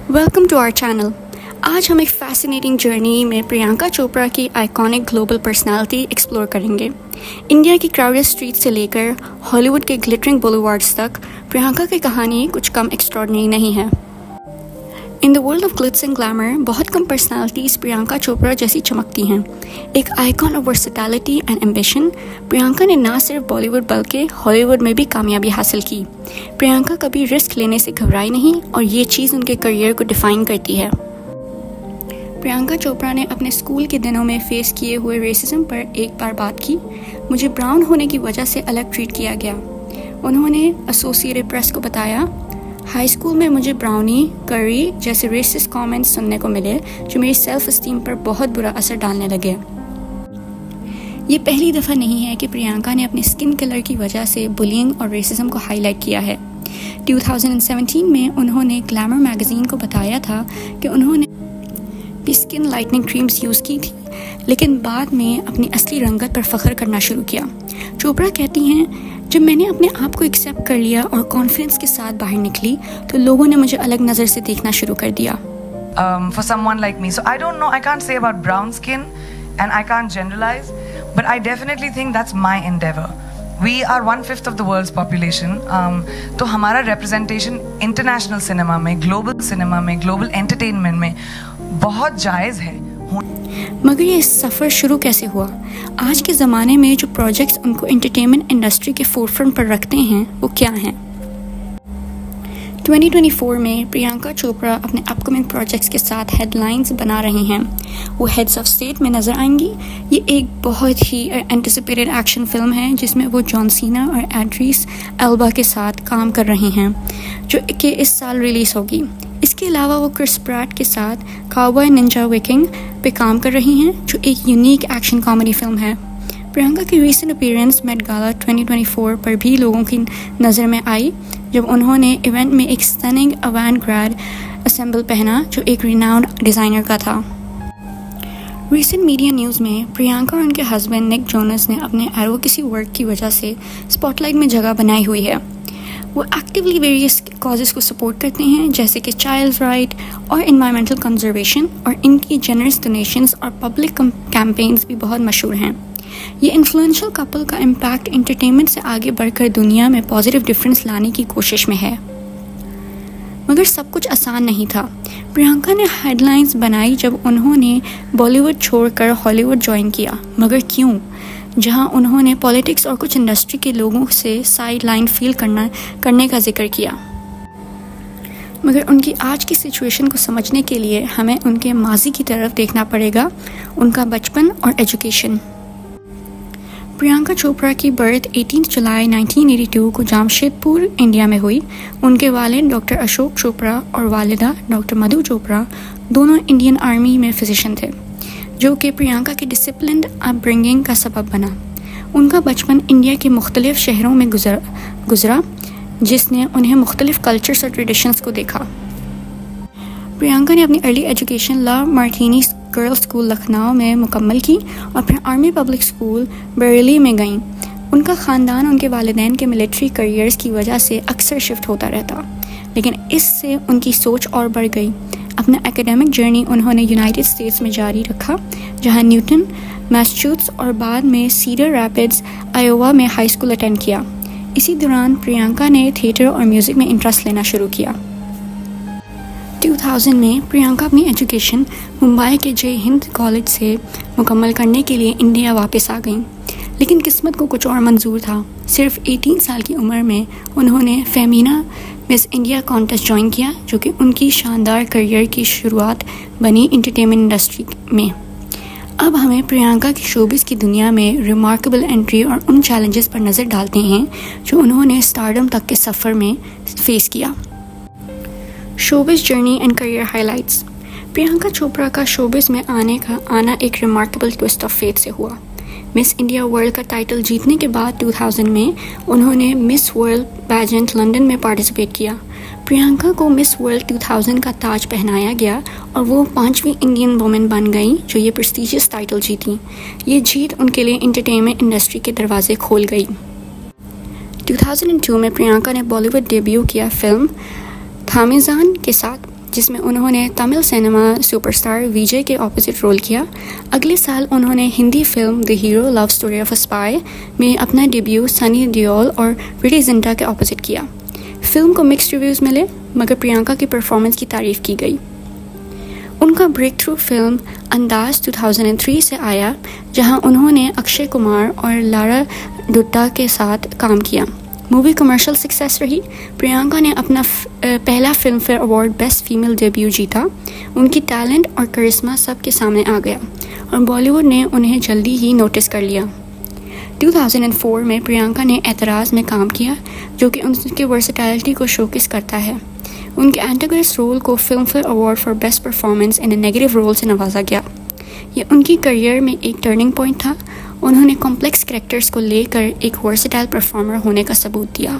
Welcome to our channel. आज हम एक फैसिनेटिंग जर्नी में प्रियंका चोपड़ा की आइकॉनिक ग्लोबल पर्सनालिटी एक्सप्लोर करेंगे। इंडिया की क्राउडेड स्ट्रीट से लेकर हॉलीवुड के ग्लिटरिंग बुलेवार्ड्स तक प्रियंका की कहानी कुछ कम एक्स्ट्रॉर्डिनरी नहीं है। इन the world of Glitz and glamour बहुत कम पर्सनालिटीज़ प्रियंका चोपड़ा जैसी चमकती हैं। एक icon of versatility and ambition, Priyanka ने ना सिर्फ बॉलीवुड बल्कि हॉलीवुड में भी कामयाबी हासिल की। प्रियंका कभी रिस्क लेने से घबराई नहीं और ये चीज़ उनके करियर को डिफाइन करती है। प्रियंका चोपड़ा ने अपने स्कूल के दिनों में फेस किए हुए रेसिज्म पर एक बार बात की। मुझे ब्राउन होने की वजह से अलग ट्रीट किया गया। उन्होंने एसोसिएटेड प्रेस को बताया, हाई स्कूल में मुझे ब्राउनी, करी जैसे रेसिस्ट कमेंट्स सुनने को मिले जो मेरी सेल्फ एस्टीम पर बहुत बुरा असर डालने लगे। ये पहली दफ़ा नहीं है कि प्रियंका ने अपनी स्किन कलर की वजह से बुलिंग और रेसिज्म को हाईलाइट किया है। 2017 में उन्होंने ग्लैमर मैगजीन को बताया था कि उन्होंने भी स्किन लाइटनिंग क्रीम्स यूज़ की थी, लेकिन बाद में अपनी असली रंगत पर फख्र करना शुरू किया। चोपड़ा कहती हैं, जब मैंने अपने आप को एक्सेप्ट कर लिया और कॉन्फिडेंस के साथ बाहर निकली तो लोगों ने मुझे अलग नज़र से देखना शुरू कर दिया। For someone like me, so I don't know, I can't say about brown skin and I can't generalize, but I definitely think that's my endeavor. We are 1/5 of the world's population. तो हमारा representation international cinema में, global cinema में, global entertainment में बहुत जायज़ है। मगर ये सफ़र शुरू कैसे हुआ? आज के ज़माने में जो प्रोजेक्ट्स उनको एंटरटेनमेंट इंडस्ट्री के फोरफ्रंट पर रखते हैं वो क्या हैं? 2024 में प्रियंका चोपड़ा अपने अपकमिंग प्रोजेक्ट्स के साथ हेडलाइंस बना रहे हैं। वो हेड्स ऑफ स्टेट में नज़र आएंगी। ये एक बहुत ही एंटिसिपेटेड एक्शन फिल्म है जिसमें वो जॉन सीना और एड्रिस एल्बा के साथ काम कर रहे हैं, जो कि इस साल रिलीज़ होगी। इसके अलावा वो क्रिस प्रैट के साथ काउबॉय निंजा विकिंग पे काम कर रही हैं, जो एक यूनिक एक्शन कॉमेडी फिल्म है। प्रियंका की रीसेंट अपीयरेंस मेट गाला 2024 पर भी लोगों की नज़र में आई जब उन्होंने इवेंट में एक स्टनिंग अवांट-गार्ड असेंबल पहना जो एक रिनाउंड डिज़ाइनर का था। रीसेंट मीडिया न्यूज़ में प्रियंका और उनके हस्बैंड निक जोनस ने अपने एडवोकेसी वर्क की वजह से स्पॉटलाइट में जगह बनाई हुई है। वो एक्टिवली वेरियस कॉजेज़ को सपोर्ट करते हैं जैसे कि चाइल्ड राइट और इन्वायरमेंटल कंजर्वेशन, और इनकी जनरस डोनेशंस और पब्लिक कैंपेन्स भी बहुत मशहूर हैं। ये इन्फ्लुएंशियल कपल का इम्पैक्ट एंटरटेनमेंट से आगे बढ़कर दुनिया में पॉजिटिव डिफरेंस लाने की कोशिश में है। मगर सब कुछ आसान नहीं था। प्रियंका ने हेडलाइंस बनाई जब उन्होंने बॉलीवुड छोड़कर हॉलीवुड ज्वाइन किया। मगर क्यों? जहां उन्होंने पॉलिटिक्स और कुछ इंडस्ट्री के लोगों से साइड लाइन फील करने का जिक्र किया। मगर उनकी आज की सिचुएशन को समझने के लिए हमें उनके माजी की तरफ देखना पड़ेगा, उनका बचपन और एजुकेशन। प्रियंका चोपड़ा की बर्थ 18 जुलाई 1982 को जामशेदपुर, इंडिया में हुई। उनके वालिद डॉक्टर अशोक चोपड़ा और वालिदा डॉक्टर मधु चोपड़ा दोनों इंडियन आर्मी में फिजिशियन थे, जो कि प्रियंका की डिसिप्लिन्ड अपब्रिंगिंग का सबब बना। उनका बचपन इंडिया के मुख्तलिफ शहरों में गुजरा जिसने उन्हें मुख्तलिफ कल्चर्स और ट्रेडिशंस को देखा। प्रियंका ने अपनी अर्ली एजुकेशन ला मार्टिनी गर्ल्स स्कूल लखनऊ में मुकम्मल की और फिर आर्मी पब्लिक स्कूल बरेली में गईं। उनका ख़ानदान उनके वालिदैन के मिलिट्री करियर्स की वजह से अक्सर शिफ्ट होता रहता, लेकिन इससे उनकी सोच और बढ़ गई। अपना एकेडमिक जर्नी उन्होंने यूनाइटेड स्टेट्स में जारी रखा, जहां न्यूटन, मैसाचुसेट्स और बाद में सीडर रैपिड्स, आयोवा में हाई स्कूल अटेंड किया। इसी दौरान प्रियंका ने थिएटर और म्यूज़िक में इंटरेस्ट लेना शुरू किया। 2000 में प्रियंका अपनी एजुकेशन मुंबई के जय हिंद कॉलेज से मुकम्मल करने के लिए इंडिया वापस आ गईं, लेकिन किस्मत को कुछ और मंजूर था। सिर्फ 18 साल की उम्र में उन्होंने Femina miss India contest join किया, जो कि उनकी शानदार करियर की शुरुआत बनी इंटरटेनमेंट इंडस्ट्री में। अब हमें प्रियंका की शोबिस की दुनिया में रिमार्केबल एंट्री और उन चैलेंजेस पर नज़र डालते हैं जो उन्होंने स्टारडम तक के सफ़र में फेस किया। Showbiz journey and career highlights. Priyanka Chopra का शोबिस में आना एक रिमार्केबल ट्विस्ट ऑफ फेथ से हुआ। मिस इंडिया वर्ल्ड का टाइटल जीतने के बाद 2000 में उन्होंने मिस वर्ल्ड पैजेंट लंदन में पार्टिसिपेट किया। प्रियंका को मिस वर्ल्ड 2000 का ताज पहनाया गया और वो 5वीं इंडियन वुमेन बन गई जो ये प्रेस्टिजियस टाइटल जीती। ये जीत उनके लिए एंटरटेनमेंट इंडस्ट्री के दरवाजे खोल गई। 2002 में प्रियंका ने बॉलीवुड डेब्यू किया फिल्म थामेजान के साथ। जिसमें उन्होंने तमिल सिनेमा सुपरस्टार विजय के ऑपोजिट रोल किया। अगले साल उन्होंने Hindi film the hero love story of a spy में अपना डेब्यू सनी देओल और प्रीति जिंटा के ऑपोजिट किया। फिल्म को मिक्स्ड रिव्यूज़ मिले, मगर प्रियंका की परफॉर्मेंस की तारीफ की गई। उनका ब्रेक थ्रू फिल्म अंदाज 2003 से आया, जहां उन्होंने अक्षय कुमार और लारा डुट्टा के साथ काम किया। मूवी कमर्शियल सक्सेस रही। प्रियंका ने अपना पहला film fair award best female debut जीता। उनकी टैलेंट और करिश्मा सबके सामने आ गया और बॉलीवुड ने उन्हें जल्दी ही नोटिस कर लिया। 2004 में प्रियंका ने एतराज़ में काम किया, जो कि उनके वर्सेटैलिटी को शोकेस करता है। उनके एंटागनिस्ट रोल को Filmfare award for best performance in a negative role से नवाजा गया। ये उनकी करियर में एक टर्निंग पॉइंट था। उन्होंने कॉम्प्लेक्स कैरेक्टर्स को लेकर एक वर्सेटाइल परफॉर्मर होने का सबूत दिया।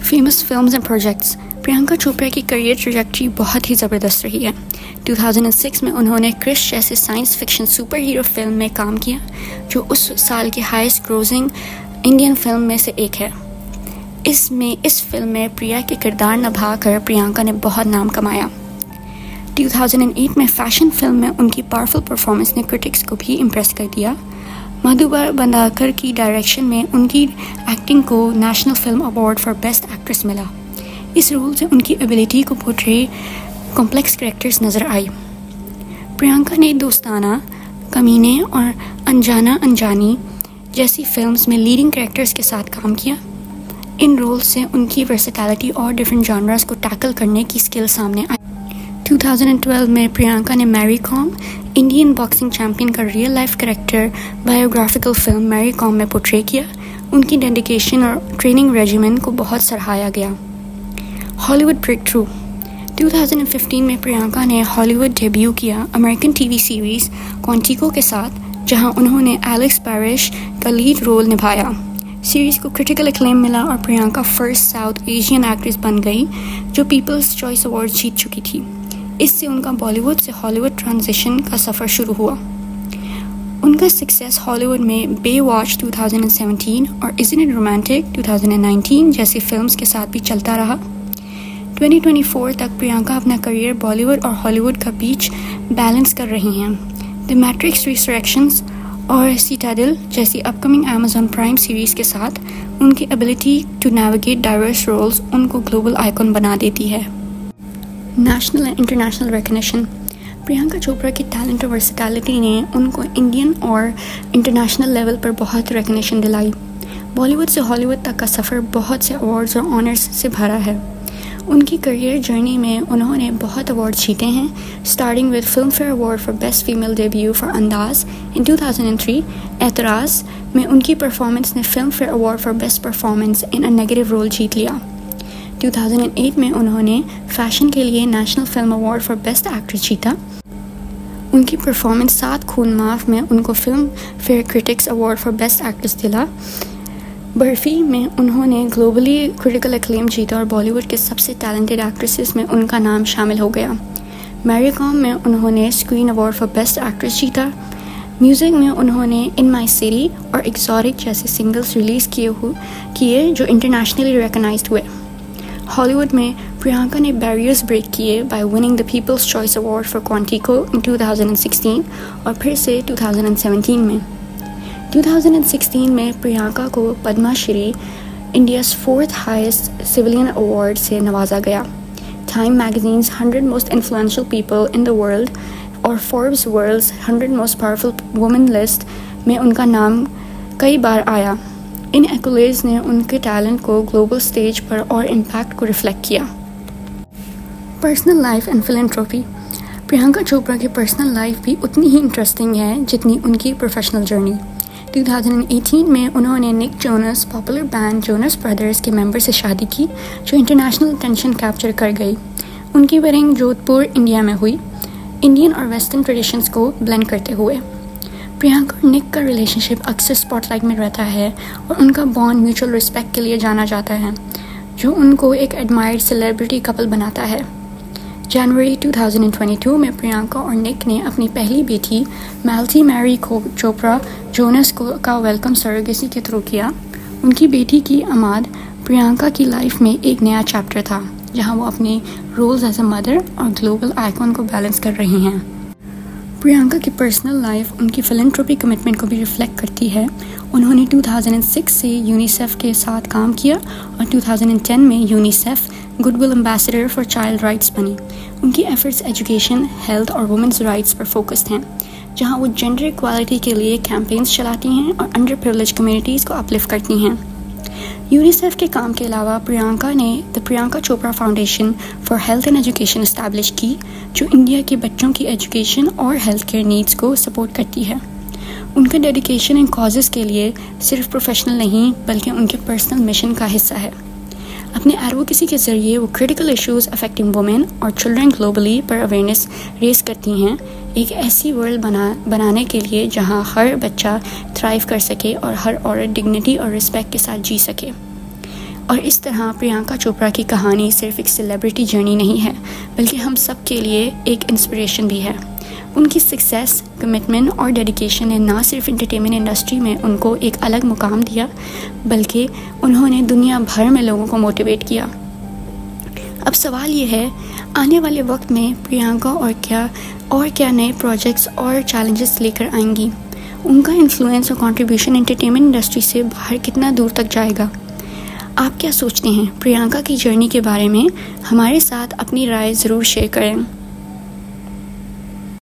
Famous films and projects. Priyanka Chopra की करियर ट्रैजेक्टरी बहुत ही ज़बरदस्त रही है। 2006 में उन्होंने क्रिश जैसे science fiction super hero film में काम किया, जो उस साल की हाईएस्ट ग्रोसिंग इंडियन फिल्म में से एक है। इस फिल्म में प्रिया के किरदार निभाकर प्रियंका ने बहुत नाम कमाया। 2008 में फैशन फिल्म में उनकी पावरफुल परफॉर्मेंस ने क्रिटिक्स को भी इम्प्रेस कर दिया। मधुबाला बंदाकर की डायरेक्शन में उनकी एक्टिंग को national film award for best actress मिला। इस रोल से उनकी एबिलिटी को पोर्ट्रे कॉम्प्लेक्स कैरेक्टर्स नज़र आई। प्रियंका ने दोस्ताना, कमीने और अनजाना अनजानी जैसी फिल्म्स में लीडिंग कैरेक्टर्स के साथ काम किया। इन रोल्स से उनकी वर्सेटैलिटी और डिफरेंट जॉनर्स को टैकल करने की स्किल सामने आई। 2012 में प्रियंका ने Mary Kom, Indian boxing champion का real life character biographical film Mary Kom में पोर्ट्रे किया। उनकी डेडिकेशन और ट्रेनिंग रेजिमेंट को बहुत सराहाया गया। Hollywood break through. 2015 में प्रियंका ने हॉलीवुड डेब्यू किया अमेरिकन टीवी सीरीज़ क्वांटिको के साथ, जहां उन्होंने एलेक्स पैरिश का लीड रोल निभाया। सीरीज़ को क्रिटिकल एक्लेम मिला और Priyanka first south Asian actress बन गई जो पीपल्स चॉइस अवार्ड जीत चुकी थी। इससे उनका बॉलीवुड से हॉलीवुड ट्रांजिशन का सफ़र शुरू हुआ। उनका सक्सेस हॉलीवुड में बेवॉच 2017 और इज़न्ट इट रोमांटिक 2019 जैसी फिल्म्स के साथ भी चलता रहा। 2024 तक प्रियंका अपना करियर बॉलीवुड और हॉलीवुड का बीच बैलेंस कर रही हैं। द मैट्रिक्स रिसरेक्शंस और सिटाडेल जैसी अपकमिंग अमेज़न प्राइम सीरीज़ के साथ उनकी ability to navigate diverse roles उनको ग्लोबल आइकॉन बना देती है। National and international recognition. Priyanka Chopra की टैलेंट और वर्सेटैलिटी ने उनको इंडियन और इंटरनेशनल लेवल पर बहुत रिकग्निशन दिलाई। बॉलीवुड से हॉलीवुड तक का सफ़र बहुत से अवार्ड्स और ऑनर्स से भरा है। उनकी करियर जर्नी में उन्होंने बहुत अवार्ड जीते हैं, starting with Filmfare award for best female debut for Andaaz in 2003। Aitraaz में उनकी परफॉर्मेंस ने Filmfare award for best performance in a negative role जीत लिया। 2008 में उन्होंने फैशन के लिए national film award for best actress जीता। उनकी परफॉर्मेंस 7 खून माफ में उनको Filmfare critics award for best actress दिला। बर्फी में उन्होंने ग्लोबली क्रिटिकल एक्लेम जीता और बॉलीवुड के सबसे टैलेंटेड एक्ट्रेसेस में उनका नाम शामिल हो गया। मैरी कॉम में उन्होंने screen award for best actress जीता। म्यूज़िक में उन्होंने इन माई सिटी और एक्सोटिक जैसे सिंगल्स रिलीज़ किए जो इंटरनेशनली रिकग्नाइज्ड हुए। हॉलीवुड में प्रियंका ने बैरियर्स ब्रेक किए by winning the people's choice award for Quantico in 2016 और फिर से 2017 में। 2016 में प्रियंका को Padma Shri, India's 4th highest civilian award से नवाजा गया। Time magazine's 100 most influential people in the world और Forbes world's 100 most powerful women list में उनका नाम कई बार आया। इन एक्colades ने उनके टैलेंट को ग्लोबल स्टेज पर और इम्पैक्ट को रिफ्लेक्ट किया। Personal life and philanthropy. Priyanka Chopra की पर्सनल लाइफ भी उतनी ही इंटरेस्टिंग है जितनी उनकी प्रोफेशनल जर्नी। 2018 में उन्होंने Nick Jonas popular band Jonas Brothers के मेंबर से शादी की, जो इंटरनेशनल अटेंशन कैप्चर कर गई। उनकी वेडिंग जोधपुर, इंडिया में हुई, इंडियन और वेस्टर्न ट्रेडिशंस को ब्लेंड करते हुए। प्रियंका और निक का रिलेशनशिप अक्सर स्पॉटलाइट में रहता है और उनका बॉन्ड म्यूचुअल रिस्पेक्ट के लिए जाना जाता है, जो उनको एक एडमायर्ड सेलिब्रिटी कपल बनाता है। जनवरी 2022 में प्रियंका और निक ने अपनी पहली बेटी मैल्टी मैरी चोपड़ा जोनस का वेलकम सरोगेसी के थ्रू किया। उनकी बेटी की आमद प्रियंका की लाइफ में एक नया चैप्टर था। जहां वो अपने रोल्स एज अ मदर और ग्लोबल आइकॉन को बैलेंस कर रही हैं। प्रियंका की पर्सनल लाइफ उनकी फिलैंथ्रोपी कमिटमेंट को भी रिफ्लेक्ट करती है। उन्होंने 2006 से यूनिसेफ के साथ काम किया और 2010 में UNICEF goodwill ambassador for child rights बनी। उनकी एफर्ट्स एजुकेशन, हेल्थ और वुमेंस राइट्स पर फोकस्ड हैं, जहां वो जेंडर इक्वालिटी के लिए कैंपेन्स चलाती हैं और अंडर प्रिविलेज कम्युनिटीज़ को अपलिफ्ट करती हैं। यूनिसेफ के काम के अलावा प्रियंका ने the Priyanka Chopra foundation for health and education establish की, जो इंडिया के बच्चों की एजुकेशन और हेल्थ केयर नीड्स को सपोर्ट करती है। उनका डेडिकेशन इन कॉजेज़ के लिए सिर्फ प्रोफेशनल नहीं बल्कि उनके पर्सनल मिशन का हिस्सा है। अपने एडवोकेसी के ज़रिए वो क्रिटिकल इश्यूज़ अफेक्टिंग वुमेन और चिल्ड्रन ग्लोबली पर अवेयरनेस रेस करती हैं, एक ऐसी वर्ल्ड बनाने के लिए जहां हर बच्चा थ्राइव कर सके और हर औरत डिग्निटी और रिस्पेक्ट के साथ जी सके। और इस तरह प्रियंका चोपड़ा की कहानी सिर्फ एक सेलिब्रिटी जर्नी नहीं है, बल्कि हम सब के लिए एक इंस्पिरेशन भी है। उनकी सक्सेस, कमिटमेंट और डेडिकेशन ने ना सिर्फ एंटरटेनमेंट इंडस्ट्री में उनको एक अलग मुकाम दिया, बल्कि उन्होंने दुनिया भर में लोगों को मोटिवेट किया। अब सवाल ये है, आने वाले वक्त में प्रियंका और क्या नए प्रोजेक्ट्स और चैलेंजेस लेकर आएंगी? उनका इन्फ्लुएंस और कंट्रीब्यूशन एंटरटेनमेंट इंडस्ट्री से बाहर कितना दूर तक जाएगा? आप क्या सोचते हैं प्रियंका की जर्नी के बारे में? हमारे साथ अपनी राय ज़रूर शेयर करें।